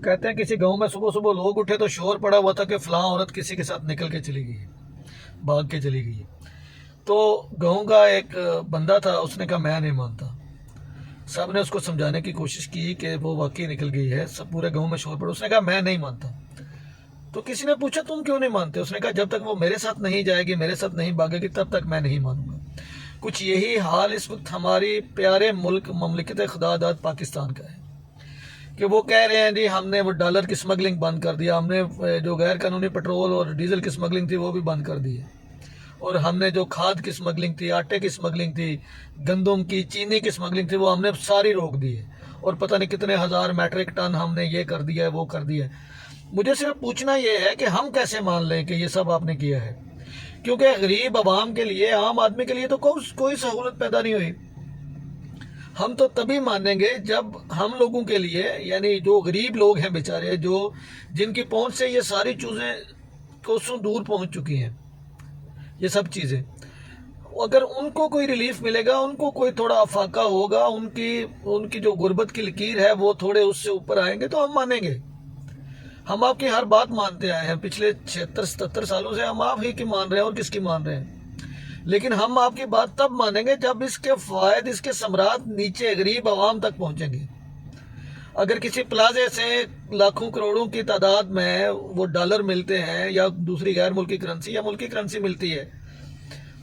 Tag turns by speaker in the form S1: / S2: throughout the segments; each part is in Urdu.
S1: کہتے ہیں کسی گاؤں میں صبح صبح لوگ اٹھے تو شور پڑا ہوا تھا کہ فلاں عورت کسی کے ساتھ نکل کے چلی گئی ہے، بھاگ کے چلی گئی ہے۔ تو گاؤں کا ایک بندہ تھا، اس نے کہا میں نہیں مانتا۔ سب نے اس کو سمجھانے کی کوشش کی کہ وہ واقعی نکل گئی ہے، سب پورے گاؤں میں شور پڑا، اس نے کہا میں نہیں مانتا۔ تو کسی نے پوچھا تم کیوں نہیں مانتے؟ اس نے کہا جب تک وہ میرے ساتھ نہیں جائے گی، میرے ساتھ نہیں بھاگے گی، تب تک میں نہیں مانوں گا۔ کچھ یہی حال اس وقت ہماری پیارے ملک مملکت خدا داد پاکستان کا ہے کہ وہ کہہ رہے ہیں جی ہم نے وہ ڈالر کی سمگلنگ بند کر دیا، ہم نے جو غیر قانونی پٹرول اور ڈیزل کی سمگلنگ تھی وہ بھی بند کر دی ہے، اور ہم نے جو کھاد کی سمگلنگ تھی، آٹے کی سمگلنگ تھی، گندم کی، چینی کی سمگلنگ تھی، وہ ہم نے ساری روک دی ہے، اور پتہ نہیں کتنے ہزار میٹرک ٹن ہم نے یہ کر دیا ہے، وہ کر دیا ہے۔ مجھے صرف پوچھنا یہ ہے کہ ہم کیسے مان لیں کہ یہ سب آپ نے کیا ہے، کیونکہ غریب عوام کے لیے، عام آدمی کے لیے تو کوئی سہولت پیدا نہیں ہوئی۔ ہم تو تبھی مانیں گے جب ہم لوگوں کے لیے، یعنی جو غریب لوگ ہیں بیچارے، جن کی پہنچ سے یہ ساری چیزیں کوسوں دور پہنچ چکی ہیں، یہ سب چیزیں، اگر ان کو کوئی ریلیف ملے گا، ان کو کوئی تھوڑا افاقہ ہوگا، ان کی جو غربت کی لکیر ہے وہ تھوڑے اس سے اوپر آئیں گے تو ہم مانیں گے۔ ہم آپ کی ہر بات مانتے آئے ہیں، پچھلے 76-77 سالوں سے ہم آپ ہی کی مان رہے ہیں اور کس کی مان رہے ہیں، لیکن ہم آپ کی بات تب مانیں گے جب اس کے فوائد، اس کے ثمرات نیچے غریب عوام تک پہنچیں گے۔ اگر کسی پلازے سے لاکھوں کروڑوں کی تعداد میں وہ ڈالر ملتے ہیں یا دوسری غیر ملکی کرنسی یا ملکی کرنسی ملتی ہے،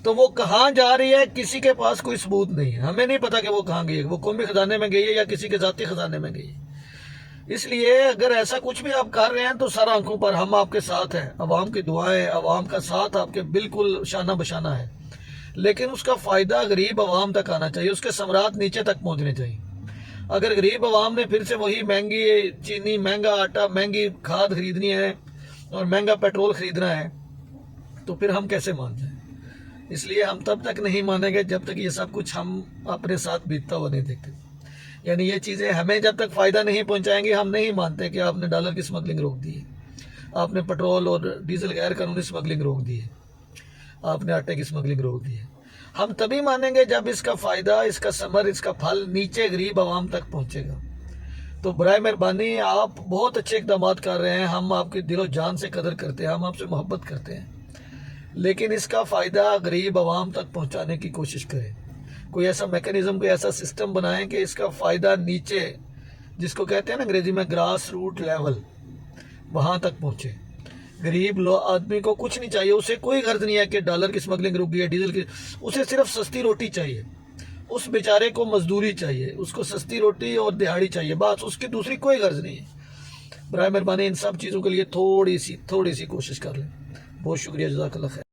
S1: تو وہ کہاں جا رہی ہے کسی کے پاس کوئی ثبوت نہیں ہے، ہمیں نہیں پتا کہ وہ کہاں گئی ہے، وہ قومی خزانے میں گئی ہے یا کسی کے ذاتی خزانے میں گئی ہے۔ اس لیے اگر ایسا کچھ بھی آپ کر رہے ہیں تو سر آنکھوں پر ہم آپ کے ساتھ ہیں، عوام کی دعائیں، عوام کا ساتھ آپ کے بالکل شانہ بشانہ ہے، لیکن اس کا فائدہ غریب عوام تک آنا چاہیے، اس کے ثمرات نیچے تک پہنچنے چاہیے۔ اگر غریب عوام نے پھر سے وہی مہنگی چینی، مہنگا آٹا، مہنگی کھاد خریدنی ہے اور مہنگا پیٹرول خریدنا ہے تو پھر ہم کیسے مان جائیں؟ اس لیے ہم تب تک نہیں مانیں گے جب تک یہ سب کچھ ہم اپنے ساتھ بیتتا ہوا نہیں دیکھتے، یعنی یہ چیزیں ہمیں جب تک فائدہ نہیں پہنچائیں گی ہم نہیں مانتے کہ آپ نے ڈالر کی سمگلنگ روک دی ہے، آپ نے پیٹرول اور ڈیزل غیر قانونی سمگلنگ روک دی ہے، آپ نے آٹے کی سمگلنگ روک دی ہے۔ ہم تبھی مانیں گے جب اس کا فائدہ، اس کا ثمر، اس کا پھل نیچے غریب عوام تک پہنچے گا۔ تو برائے مہربانی آپ بہت اچھے اقدامات کر رہے ہیں، ہم آپ کی دل و جان سے قدر کرتے ہیں، ہم آپ سے محبت کرتے ہیں، لیکن اس کا فائدہ غریب عوام تک پہنچانے کی کوشش کریں۔ کوئی ایسا میکنزم، کوئی ایسا سسٹم بنائیں کہ اس کا فائدہ نیچے، جس کو کہتے ہیں نا انگریزی میں گراس روٹ لیول، وہاں تک پہنچے۔ غریب آدمی کو کچھ نہیں چاہیے، اسے کوئی غرض نہیں ہے کہ ڈالر کی سمگلنگ رک گئی ہے، ڈیزل کی، اسے صرف سستی روٹی چاہیے، اس بیچارے کو مزدوری چاہیے، اس کو سستی روٹی اور دہاڑی چاہیے، بس اس کی دوسری کوئی غرض نہیں ہے۔ برائے مہربانی ان سب چیزوں کے لیے تھوڑی سی کوشش کر لیں۔ بہت شکریہ، جزاک اللہ خیر۔